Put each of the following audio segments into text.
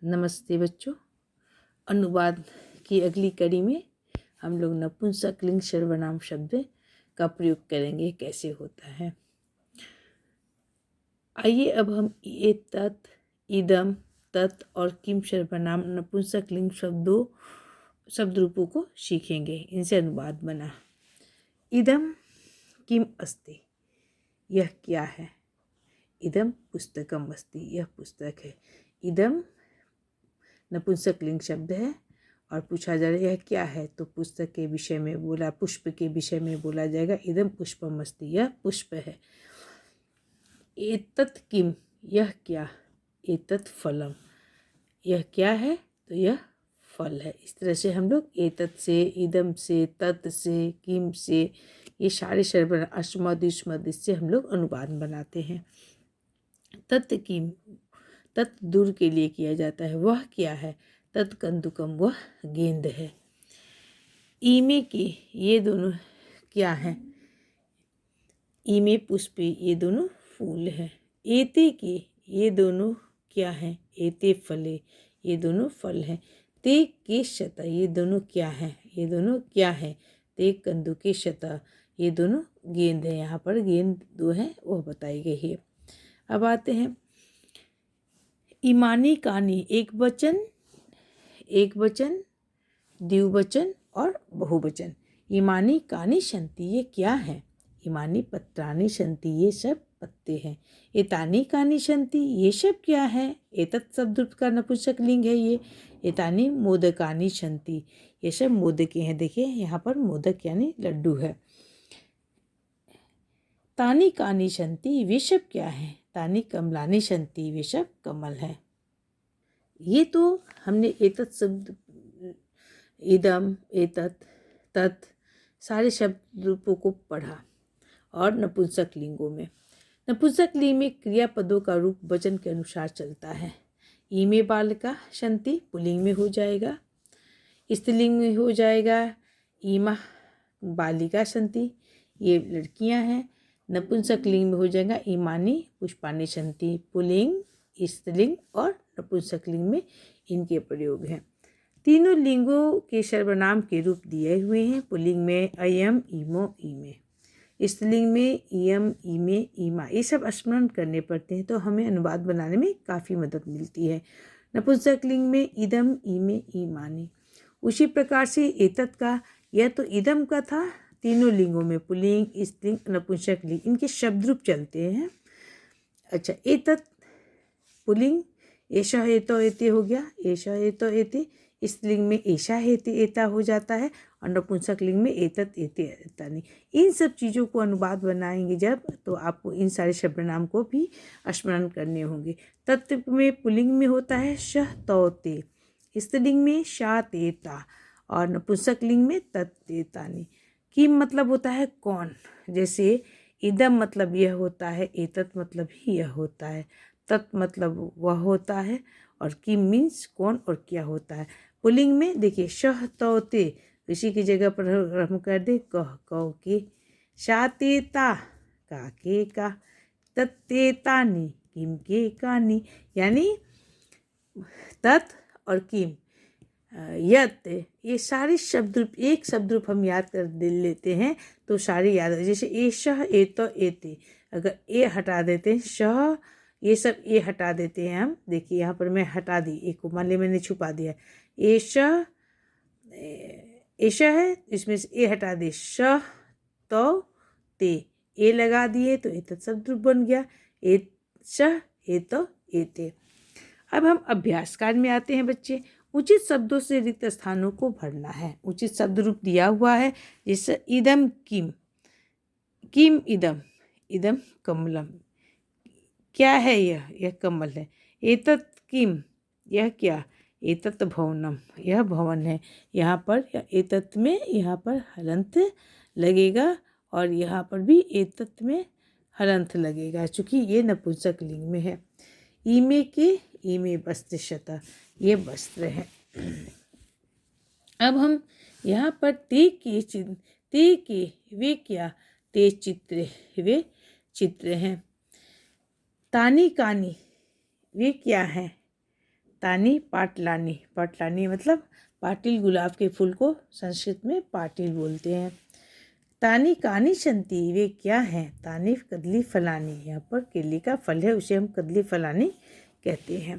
नमस्ते बच्चों। अनुवाद की अगली कड़ी में हम लोग नपुंसकलिंग सर्वनाम शब्द का प्रयोग करेंगे, कैसे होता है। आइए अब हम ये तत्, इदम, तत् और किम सर्वनाम नपुंसकलिंग शब्द रूपों को सीखेंगे। इनसे अनुवाद बना। इदम किम अस्ति, यह क्या है। इदम पुस्तकम अस्ति, यह पुस्तक है। इदम नपुंसकलिंग शब्द है और पूछा जा रहा है यह क्या है, तो पुस्तक के विषय में बोला, पुष्प के विषय में बोला जाएगा। इदम पुष्पम अस्ति, यह पुष्प है। एतत् किम, यह क्या। एतत् फलम, यह क्या है, तो यह फल है। इस तरह से हम लोग एतत् से, इदम से, तत् से, किम से, ये सारे सर्वनाम अस्मद् युष्मद् से हम लोग अनुवाद बनाते हैं। तत् किम, तत् दूर के लिए किया जाता है, वह क्या है। तत् कंदुकम, वह गेंद है। ईमे के, ये दोनों क्या हैं। ईमे पुष्पे, ये दोनों फूल हैं। एते के, ये दोनों क्या हैं। एते फले, ये दोनों फल हैं। ते के शता, ये दोनों क्या हैं, ये दोनों क्या हैं। ते कंदुके शता, ये दोनों गेंद है। यहाँ पर गेंद दो हैं, वह बताई गई है। अब आते हैं इमानी कानी, एक वचन, द्विवचन और बहुवचन। इमानी कानी शंति, ये क्या है। इमानी पत्राणी शंति, ये सब पत्ते हैं। एतानी कानी शंति, ये सब क्या है। एतत् शब्द का नपुंसक लिंग है ये। एतानी मोदकानी शंति, ये सब मोदकें हैं। देखिए यहाँ पर मोदक यानी लड्डू है। तानी कानी शंति, वे सब क्या है। तानी कमलानी शंति, वे सब कमल है। ये तो हमने एतत् शब्द, इदम, एतत्, तत् सारे शब्द रूपों को पढ़ा। और नपुंसक लिंगों में, नपुंसक लिंग में क्रियापदों का रूप वचन के अनुसार चलता है। ईमे बालिका शंति पुल्लिंग में हो जाएगा, स्त्रीलिंग में हो जाएगा ईमा बालिका शंति, ये लड़कियां हैं। नपुंसक लिंग में हो जाएगा ईमानी पुष्पानी शंति, पुल्लिंग, स्त्रीलिंग और नपुंसक लिंग में इनके प्रयोग हैं। तीनों लिंगों के सर्वनाम के रूप दिए हुए हैं। पुल्लिंग में अयम, ईमो, ईमे। स्त्रीलिंग में इयम, ईमे, ईमा। ये सब स्मरण करने पड़ते हैं तो हमें अनुवाद बनाने में काफ़ी मदद मिलती है। नपुंसक लिंग में इदम, ईमे, ईमानी। उसी प्रकार से एतत् का, यह तो इदम का था। तीनों लिंगों में पुल्लिंग, स्त्रीलिंग, नपुंसक लिंग, इनके शब्द रूप चलते हैं। अच्छा, एतत् पुल्लिंग, एषा एतो एते हो गया। एषा एतो एते। स्त्रीलिंग में एषा हेते एता हो जाता है और नपुंसक लिंग में एतत् एते एतानि। इन सब चीज़ों को अनुवाद बनाएंगे जब, तो आपको इन सारे शब्दनाम को भी स्मरण करने होंगे। तत्व में पुल्लिंग में होता है शह तौ ते, स्त्रीलिंग में शा ते ता और नपुंसक लिंग में तत् ते तानि। किम मतलब होता है कौन। जैसे इदम मतलब यह होता है, एतत् मतलब ही यह होता है, तत् मतलब वह होता है और किम मीन्स कौन और क्या होता है। पुल्लिंग में देखिए शह तौ ते, इसी की जगह पर हम कर दे कह, कौ के। शा ते ता, का के का। तत्ते तानि, किम के कानि। यानी तत् और किम, यत, ये सारे शब्द रूप, एक शब्द रूप हम याद कर लेते हैं तो सारे याद है। जैसे ए शह एतो एते, अगर ए हटा देते हैं, शह, ये सब ए हटा देते हैं हम। देखिए यहाँ पर मैं हटा दी, एक को मान ली मैंने छुपा दिया। एशा, एशा है, इसमें से ए हटा दे, शह तो ते, ए लगा दिए तो एतत् शब्द रूप बन गया। ए शह एतो एते। अब हम अभ्यास कार्य में आते हैं बच्चे। उचित शब्दों से रिक्त स्थानों को भरना है। उचित शब्द रूप दिया हुआ है, जैसे इदम किम, किम इदम, इदम कमलम, क्या है यह कमल है। एतत् किम, यह क्या। एतत् भवनम, यह भवन है। यहाँ पर एतत् में यहाँ पर हलंत लगेगा और यहाँ पर भी एतत् में हलंत लगेगा, चूँकि ये नपुंसक लिंग में है। ईमे के, ईमे वस्त्र शता, ये वस्त्र है। अब हम यहाँ पर ते के वे क्या। ते चित्र, वे चित्र हैं। तानी कानी, वे क्या हैं। तानी पाटलानी, पाटलानी मतलब पाटिल गुलाब के फूल को संस्कृत में पाटिल बोलते हैं। तानी कानी शंति, वे क्या हैं? तानी कदली फलानी, यहाँ पर केले का फल है, उसे हम कदली फलानी कहते हैं।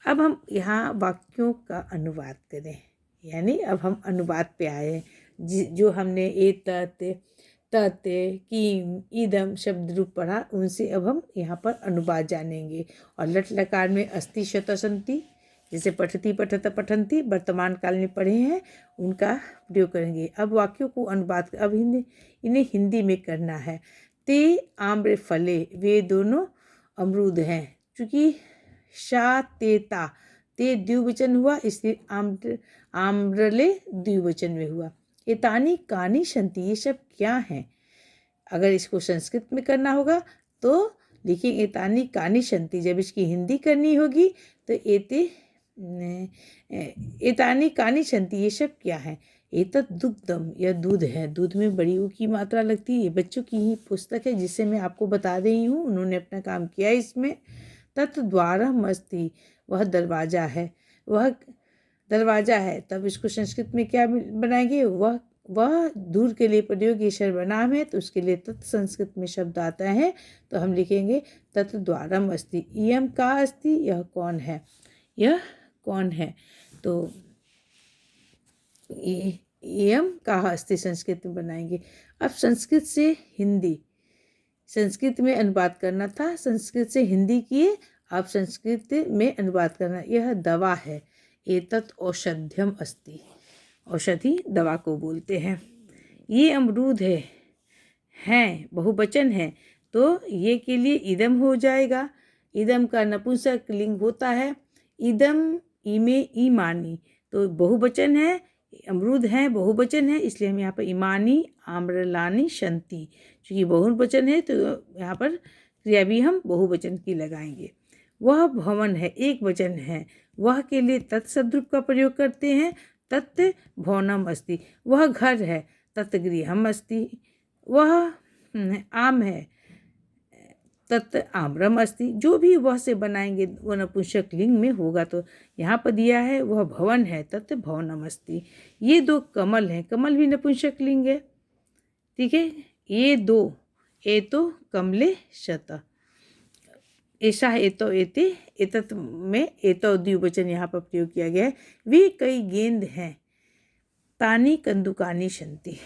अब हम यहाँ वाक्यों का अनुवाद करें, यानी अब हम अनुवाद पे आए हैं। जो हमने एतत्, तत्, किम, इदम शब्द रूप पढ़ा, उनसे अब हम यहाँ पर अनुवाद जानेंगे। और लट लकार में अस्ति शत संति, जैसे पठती पठत पठंती वर्तमान काल में पढ़े हैं, उनका प्रयोग करेंगे। अब वाक्यों को अनुवाद, अब इन्हें हिंदी में करना है। ते आम्र फले, वे दोनों अमरूद हैं। चूँकि शा ते ता, ते द्विवचन हुआ, इसलिए आम्रले द्विवचन में हुआ। एतानी कानी शंति, ये सब क्या हैं? अगर इसको संस्कृत में करना होगा तो लिखेंगे एतानी कानी शंति। जब इसकी हिंदी करनी होगी तो एतानी कानी शंति, ये सब क्या है? एतत् दुग्धम, यह दूध है। दूध में बड़ी ऊ की मात्रा लगती है। ये बच्चों की ही पुस्तक है जिससे मैं आपको बता रही हूँ, उन्होंने अपना काम किया इसमें। तत् द्वारम अस्ति, वह दरवाज़ा है, वह दरवाज़ा है। तब इसको संस्कृत में क्या बनाएंगे? वह दूर के लिए प्रयोग ये सर्वनाम है, तो उसके लिए तत् संस्कृत में शब्द आता है, तो हम लिखेंगे तत् द्वारम अस्ति। इयम का अस्ति, यह कौन है? यह कौन है? तो इयम का अस्ति संस्कृत में बनाएंगे। अब संस्कृत से हिंदी, संस्कृत में अनुवाद करना था, संस्कृत से हिंदी किए, अब संस्कृत में अनुवाद करना। यह दवा है, एतत् औषध्यम अस्ति, औषधि दवा को बोलते हैं। ये अमरूद हैं बहुवचन है, तो ये के लिए इदम हो जाएगा। इदम का नपुंसक लिंग होता है इदम, इमे, ईमानी, तो बहुवचन है। अमरूद हैं बहुवचन है, इसलिए हम यहाँ पर इमानी आम्रलानी शंति, चूँकि बहुवचन है तो यहाँ पर क्रिया भी हम बहुवचन की लगाएंगे। वह भवन है, एक वचन है, वह के लिए तत्शब्द रूप का प्रयोग करते हैं। तत् भवनम अस्ति, वह घर है, तत् गृहम अस्ति। वह आम है, तत् आम्रम अस्ति। जो भी वह से बनाएंगे वह नपुंसक लिंग में होगा, तो यहाँ पर दिया है वह भवन है, तत् भवनम अस्ति। ये दो कमल हैं, कमल भी नपुंसक लिंग है, ठीक है। ये दो, ए तो कमले शत, ऐसा एतो एते, एतत् में एतो द्विवचन यहाँ पर प्रयोग किया गया है। वे कई गेंद हैं, तानी कंदुकानी शंति।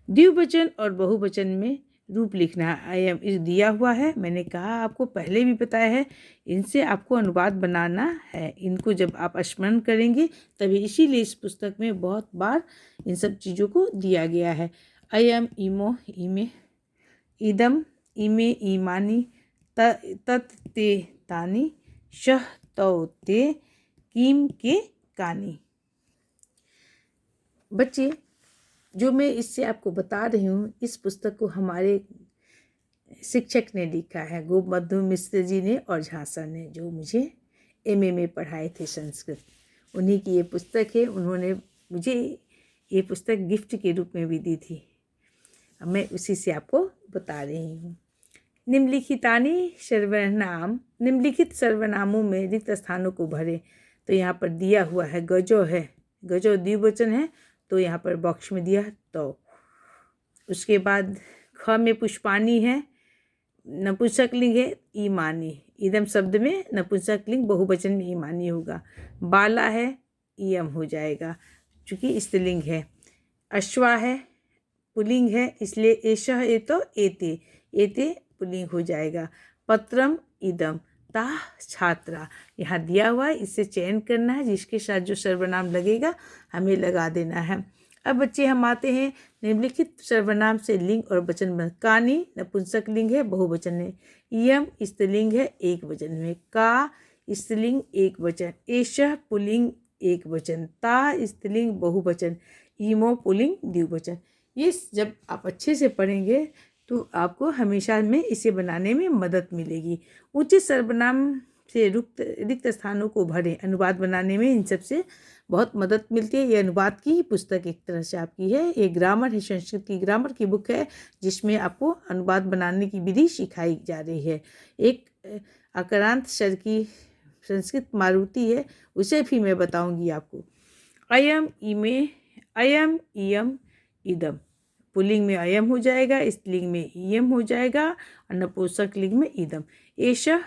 द्विवचन और बहुवचन में रूप लिखना है, दिया हुआ है। मैंने कहा आपको पहले भी बताया है, इनसे आपको अनुवाद बनाना है। इनको जब आप स्मरण करेंगे तभी, इसीलिए इस पुस्तक में बहुत बार इन सब चीज़ों को दिया गया है। अयम, इमो, इमे, इदम, इमे, ईमानी, तत् ते तानी, शह तौ ते, किम के कानी। बच्चे, जो मैं इससे आपको बता रही हूँ, इस पुस्तक को हमारे शिक्षक ने लिखा है, गोपबंधु मिश्र जी ने और झा सर ने, जो मुझे एमए में पढ़ाए थे संस्कृत। उन्हीं की ये पुस्तक है। उन्होंने मुझे ये पुस्तक गिफ्ट के रूप में भी दी थी। अब मैं उसी से आपको बता रही हूँ। निम्नलिखितानि सर्वनाम, निम्नलिखित सर्वनामों में रिक्त स्थानों को भरें। तो यहाँ पर दिया हुआ है गजो है, गजो द्विवचन है, तो यहाँ पर बॉक्स में दिया तो। उसके बाद ख में पुष्पानी है, नपुंसक लिंग है, ईमानी। इदम शब्द में नपुंसक लिंग बहुवचन में ईमानी होगा। बाला है, इयम हो जाएगा चूँकि स्त्रीलिंग है। अश्वा है, पुल्लिंग है, इसलिए एषः एतो एते, एते पुल्लिंग हो जाएगा। पत्रम इदम, ता छात्रा, यहाँ दिया हुआ है, इससे चयन करना है, जिसके साथ जो सर्वनाम लगेगा हमें लगा देना है। अब बच्चे हम आते हैं निम्नलिखित सर्वनाम से लिंग और वचन में। कानी नपुंसक लिंग है, बहुवचन है। इयम स्त्रीलिंग है, एक वचन में। का स्त्रीलिंग एक वचन। एषः पुल्लिंग एक वचन। ता स्त्रीलिंग बहुवचन। इमो पुल्लिंग द्विवचन। ये जब आप अच्छे से पढ़ेंगे तो आपको हमेशा में इसे बनाने में मदद मिलेगी। उचित सर्वनाम से रिक्त स्थानों को भरें। अनुवाद बनाने में इन सब से बहुत मदद मिलती है। ये अनुवाद की ही पुस्तक एक तरह से आपकी है। ये ग्रामर है, संस्कृत की ग्रामर की बुक है, जिसमें आपको अनुवाद बनाने की विधि सिखाई जा रही है। एक आक्रांत स्वर की संस्कृत मारुति है, उसे भी मैं बताऊंगी आपको। अयम, इमे, अयम, इयम, इदम। पुल्लिंग में अयम हो जाएगा, स्त्रीलिंग में इयम हो जाएगा और नपुंसकलिंग में इदम। एषः,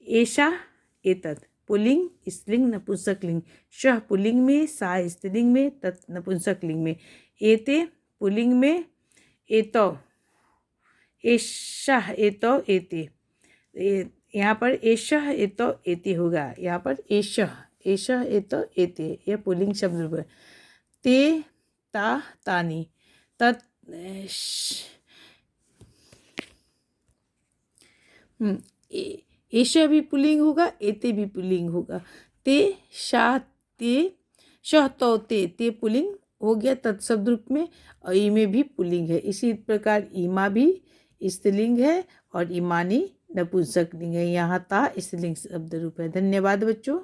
एषा, एतत्। पुल्लिंग, स्त्रीलिंग, नपुंसकलिंग। शः पुल्लिंग में, सा स्त्रीलिंग में, तत् नपुंसकलिंग में। एते पुल्लिंग में, एतौ, एषः, एतौ, एते। यहाँ पर एषः, एतौ, एते होगा। यहाँ पर एषः, एषः, एतौ, एते, यह पुल्लिंग शब्द रूप है। ते, ता, तानि। तत्, एषः भी पुल्लिंग होगा, एते भी पुल्लिंग होगा। ते, शा, ते, शः, तौ, ते पुल्लिंग हो गया तत्शब्द रूप में, और ई में भी पुल्लिंग है। इसी प्रकार ईमा भी स्त्रीलिंग है और इमानी नपुंसकलिंग है। यहाँ ता स्त्रीलिंग शब्द रूप है। धन्यवाद बच्चों।